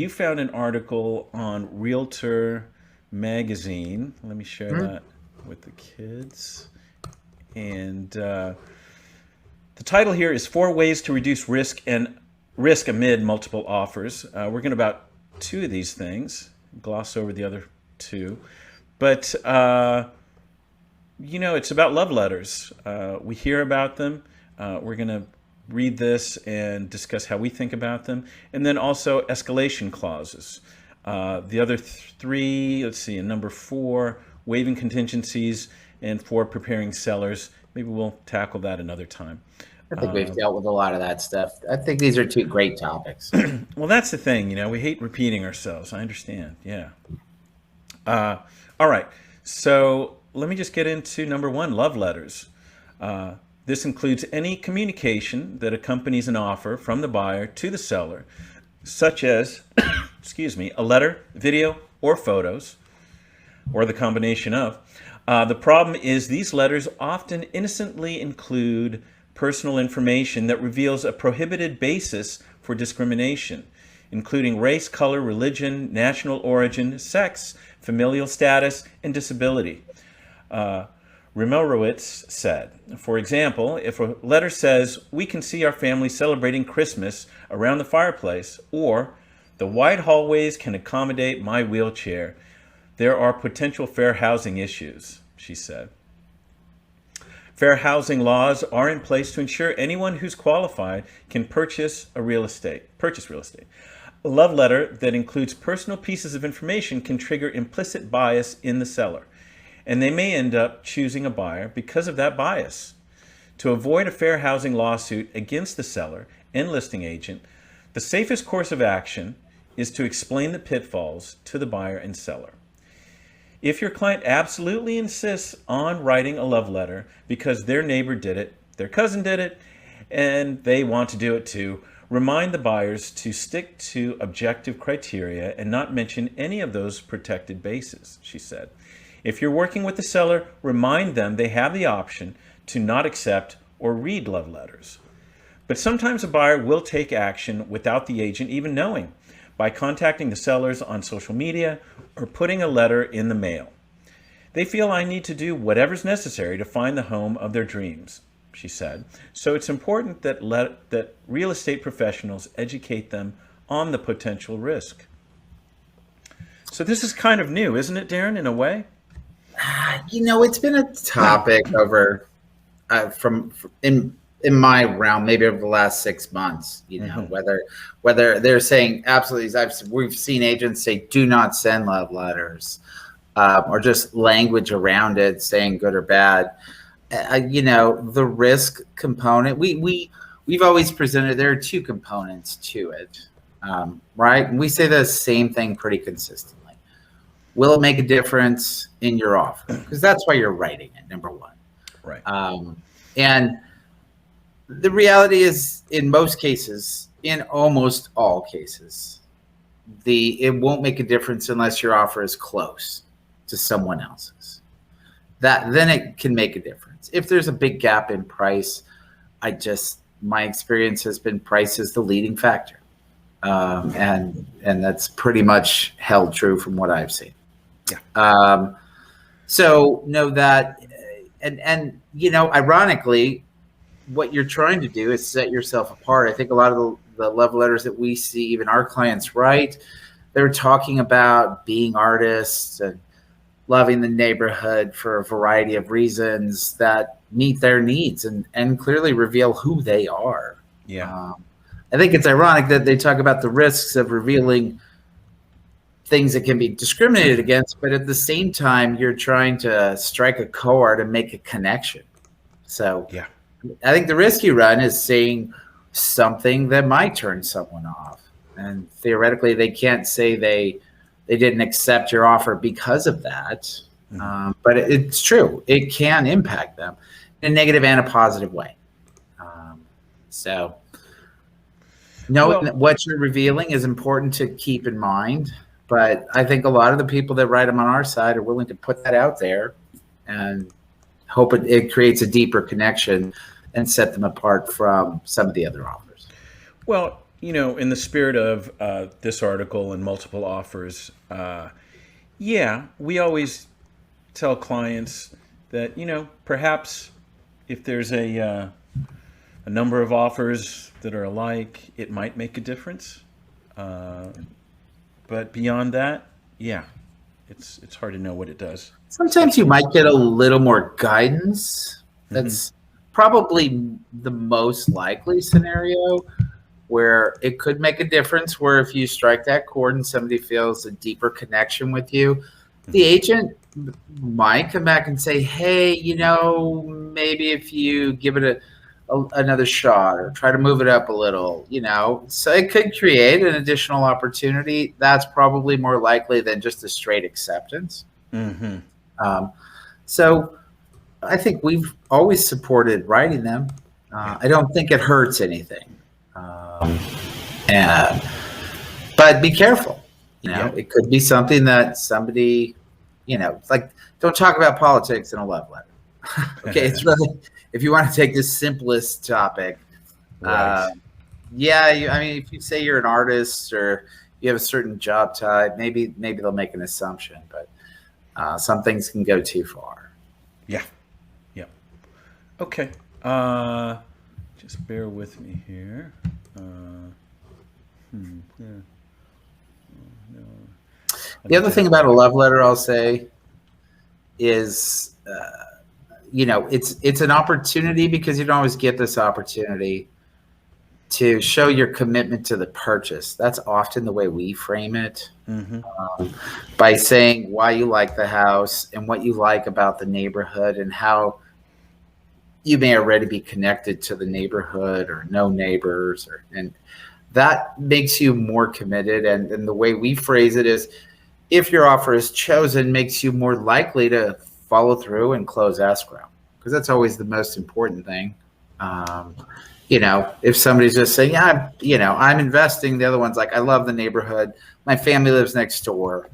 you found an article on Realtor Magazine. Let me share that with the kids. And the title here is Four Ways to Reduce Risk Amid Multiple Offers. We're going to about two of these things, gloss over the other two. But, it's about love letters. We hear about them. We're going to read this and discuss how we think about them. And then also escalation clauses. The other three, let's see, and number 4, waiving contingencies, and 4, preparing sellers. Maybe we'll tackle that another time. I think we've dealt with a lot of that stuff. I think these are two great topics. Well, that's the thing, we hate repeating ourselves. I understand, yeah. All right, so let me just get into number 1, love letters. This includes any communication that accompanies an offer from the buyer to the seller, such as, a letter, video, or photos, or the combination of. The problem is these letters often innocently include personal information that reveals a prohibited basis for discrimination, including race, color, religion, national origin, sex, familial status, and disability. Remelrowitz said, for example, if a letter says, "We can see our family celebrating Christmas around the fireplace," or "The wide hallways can accommodate my wheelchair," there are potential fair housing issues, she said. Fair housing laws are in place to ensure anyone who's qualified can purchase real estate. A love letter that includes personal pieces of information can trigger implicit bias in the seller, and they may end up choosing a buyer because of that bias. To avoid a fair housing lawsuit against the seller and listing agent, the safest course of action is to explain the pitfalls to the buyer and seller. If your client absolutely insists on writing a love letter because their neighbor did it, their cousin did it, and they want to do it too, remind the buyers to stick to objective criteria and not mention any of those protected bases, she said. If you're working with the seller, remind them they have the option to not accept or read love letters. But sometimes a buyer will take action without the agent even knowing, by contacting the sellers on social media or putting a letter in the mail. They feel I need to do whatever's necessary to find the home of their dreams, she said. So it's important that real estate professionals educate them on the potential risk. So this is kind of new, isn't it, Darren, in a way? It's been a topic over in my realm, maybe over the last 6 months, whether they're saying absolutely, we've seen agents say, do not send love letters, or just language around it saying good or bad. The risk component, we've always presented, there are 2 components to it, right? And we say the same thing pretty consistently. Will it make a difference in your offer? Because that's why you're writing it, number 1. Right. And the reality is, in most cases, in almost all cases, it won't make a difference unless your offer is close to someone else's. Then it can make a difference. If there's a big gap in price, my experience has been price is the leading factor, and that's pretty much held true from what I've seen. Yeah. So know that, and ironically, what you're trying to do is set yourself apart. I think a lot of the love letters that we see, even our clients write, they're talking about being artists and loving the neighborhood for a variety of reasons that meet their needs and clearly reveal who they are. Yeah. I think it's ironic that they talk about the risks of revealing things that can be discriminated against, but at the same time, you're trying to strike a chord and make a connection. So yeah. I think the risk you run is saying something that might turn someone off. And theoretically, they can't say they didn't accept your offer because of that. Mm-hmm. But it's true. It can impact them in a negative and a positive way. So knowing what you're revealing is important to keep in mind. But I think a lot of the people that write them on our side are willing to put that out there and hope it creates a deeper connection and set them apart from some of the other offers. Well, in the spirit of this article and multiple offers, yeah, we always tell clients that, perhaps if there's a number of offers that are alike, it might make a difference. But beyond that, yeah, it's hard to know what it does. Sometimes you might get a little more guidance. That's probably the most likely scenario where it could make a difference, where if you strike that chord and somebody feels a deeper connection with you, the agent might come back and say, hey, maybe if you give it another shot or try to move it up a little, so it could create an additional opportunity. That's probably more likely than just a straight acceptance. So I think we've always supported writing them. I don't think it hurts anything. But be careful. It could be something that somebody, like, don't talk about politics in a love letter. Okay, it's really, if you want to take this simplest topic, Right. if you say you're an artist or you have a certain job type, maybe they'll make an assumption, but some things can go too far. Yeah. Okay. Just bear with me here. The other thing about a love letter I'll say is, it's an opportunity, because you don't always get this opportunity to show your commitment to the purchase. That's often the way we frame it, by saying why you like the house and what you like about the neighborhood and how you may already be connected to the neighborhood or know neighbors, and that makes you more committed. And the way we phrase it is, if your offer is chosen, makes you more likely to follow through and close escrow, because that's always the most important thing. If somebody's just saying, I'm investing, the other one's like, I love the neighborhood, my family lives next door,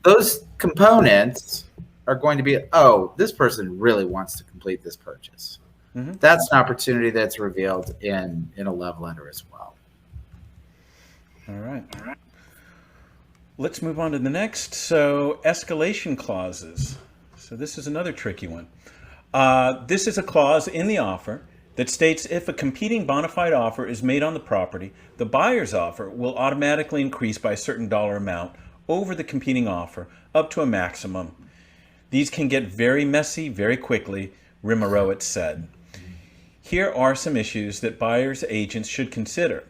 those components are going to be, oh, this person really wants to complete this purchase. That's an opportunity that's revealed in a love letter as well. All right. Let's move on to the next. So, escalation clauses. So this is another tricky one. This is a clause in the offer that states if a competing bona fide offer is made on the property, the buyer's offer will automatically increase by a certain dollar amount over the competing offer, up to a maximum. These can get very messy very quickly, Rimarowitz said. Here are some issues that buyer's agents should consider.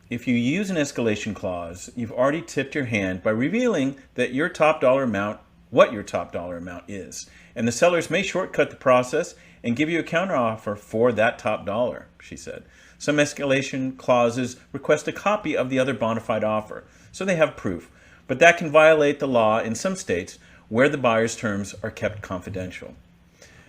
If you use an escalation clause, you've already tipped your hand by revealing that what your top dollar amount is. And the sellers may shortcut the process and give you a counteroffer for that top dollar, she said. Some escalation clauses request a copy of the other bona fide offer, so they have proof. But that can violate the law in some states where the buyer's terms are kept confidential.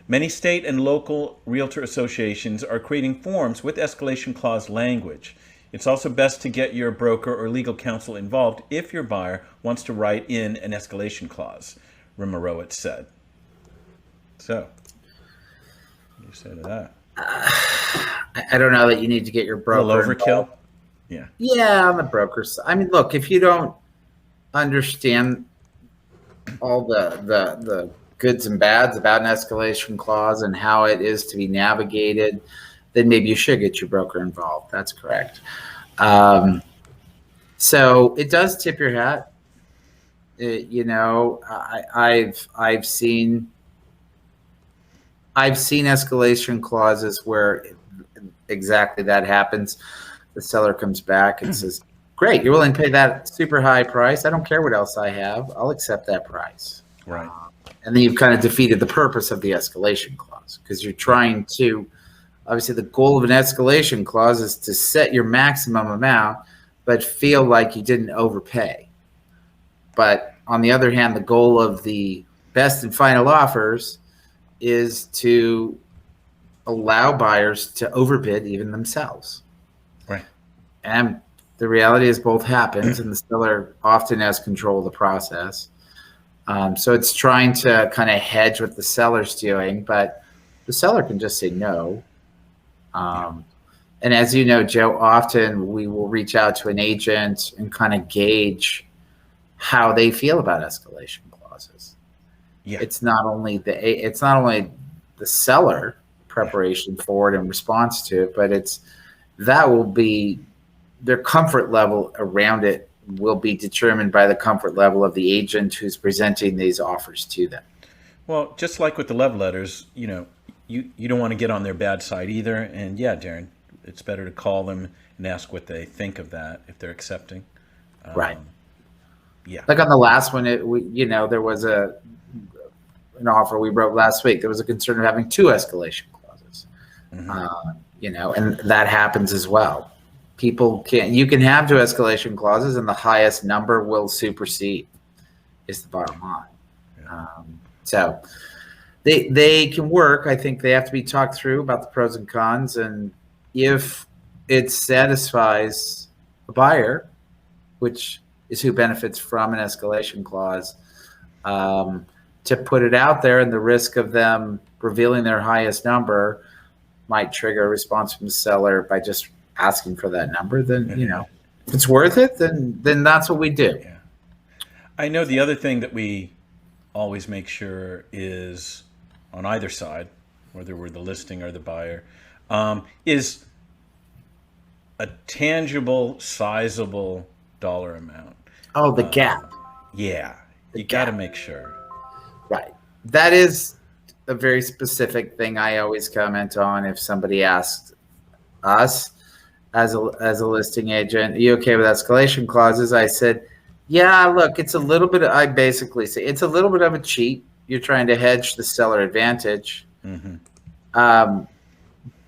Many state and local realtor associations are creating forms with escalation clause language. It's also best to get your broker or legal counsel involved if your buyer wants to write in an escalation clause, Rimarowitz said. So, what do you say to that? I don't know that you need to get your broker a little overkill? involved. Yeah, on the broker's side. I mean, look, if you don't understand all the goods and bads about an escalation clause and how it is to be navigated, then maybe you should get your broker involved. That's correct. So it does tip your hat. I've seen escalation clauses where exactly that happens. The seller comes back and says, great, you're willing to pay that super high price. I don't care what else I have. I'll accept that price. Right. And then you've kind of defeated the purpose of the escalation clause, because you're trying to, obviously the goal of an escalation clause is to set your maximum amount, but feel like you didn't overpay. But on the other hand, the goal of the best and final offers is to allow buyers to overbid even themselves. Right. And the reality is both happens, and the seller often has control of the process. So it's trying to kind of hedge what the seller's doing, but the seller can just say no. And And as you know, Joe, often we will reach out to an agent and kind of gauge how they feel about escalation clauses. Yeah. It's not only the seller preparation for it and response to it, but that will be their comfort level around it will be determined by the comfort level of the agent who's presenting these offers to them. Well, just like with the love letters, you don't want to get on their bad side either. And yeah, Darren, it's better to call them and ask what they think of that if they're accepting. Right. Yeah. Like on the last one, there was an offer we wrote last week. There was a concern of having 2 escalation clauses. And that happens as well. You can have 2 escalation clauses and the highest number will supersede is the bottom line. Yeah. So they can work. I think they have to be talked through about the pros and cons. And if it satisfies the buyer, which is who benefits from an escalation clause, to put it out there, and the risk of them revealing their highest number might trigger a response from the seller by just asking for that number, then, if it's worth it, then that's what we do. Yeah. I know the other thing that we always make sure is on either side, whether we're the listing or the buyer, is a tangible, sizable dollar amount. Oh, the gap. Yeah. You got to make sure. Right. That is a very specific thing I always comment on. If somebody asks us as a listing agent, are you okay with escalation clauses? I said, yeah, look, I basically say it's a little bit of a cheat. You're trying to hedge the seller advantage. Mm-hmm.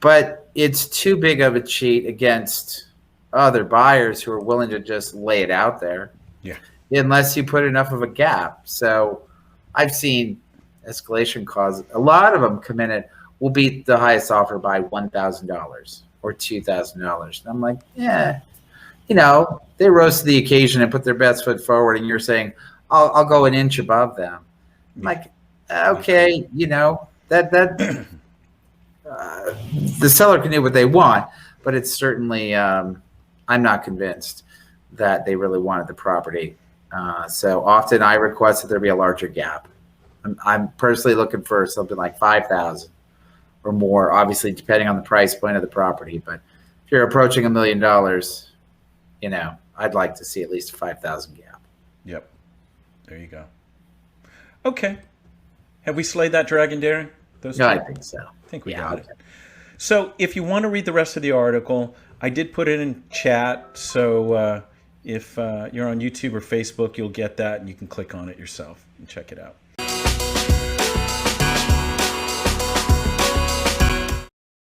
But it's too big of a cheat against other buyers who are willing to just lay it out there. Yeah. Unless you put enough of a gap. So I've seen escalation clauses. A lot of them come in at, will beat the highest offer by $1,000 or $2,000. And I'm like, yeah, they rose to the occasion and put their best foot forward. And you're saying, I'll go an inch above them. I'm like, okay, that the seller can do what they want, but it's certainly, I'm not convinced that they really wanted the property. So often I request that there be a larger gap. I'm personally looking for something like 5,000 or more, obviously depending on the price point of the property. But if you're approaching $1 million, I'd like to see at least a 5,000 gap. Yep. There you go. Okay. Have we slayed that dragon, Darren? I think so. I think we got it. So if you want to read the rest of the article, I did put it in chat. So if you're on YouTube or Facebook, you'll get that and you can click on it yourself and check it out.